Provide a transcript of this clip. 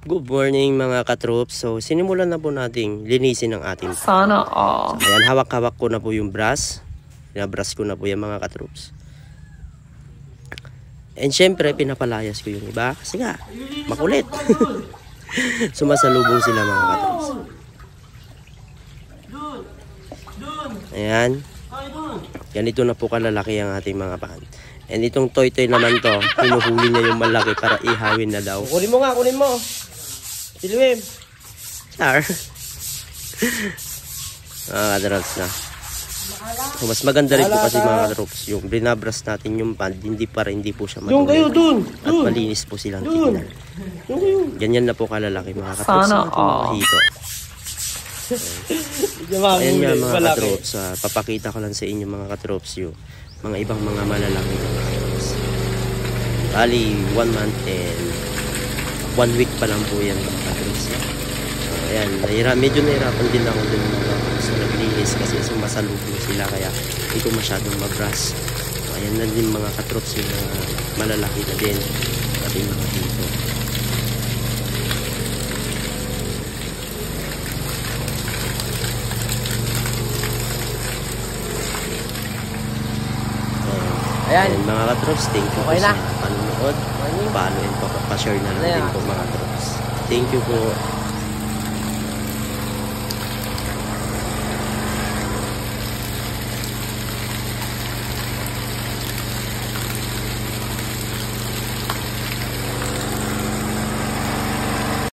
Good morning mga katroops. So sinimulan na po nating linisin ang ating Sana all. So, ayan, hawak-hawak ko na po yung brush. Pinabrush ko na po yung mga katroops. And syempre pinapalayas ko yung iba kasi nga makulit. Sumasalubong sila mga katroops. Ayan. Ganito na po kalalaki ang ating mga pan. And itong toy-toy naman to, hinuhuli niya yung malaki para ihawin na daw. Kunin mo nga, kunin mo. Siluim. Char. Mga katroops na. So, mas maganda rin po kasi mga katroops, yung binabras natin yung pan, hindi po siya madumi. At malinis po silang tignan. Ganyan na po kalalaki mga katroops. Sana all. Hito. Ayan nga mga katroops, papakita ko lang sa inyo mga katroops yung mga ibang mga malalaki mga katroops. Bali 1 month and 1 week pa lang po yan mga katroops. Ayan, medyo nahirapan din ako din mga katroops na naglinis kasi sumasalubong sila kaya hindi ko masyadong mabrush. Ayan na din mga katroops yung mga malalaki na din pati mga dito. Ayan mga katroops, thank you po sa panonood. Follow and pa-share na lang din po mga katroops. Thank you po.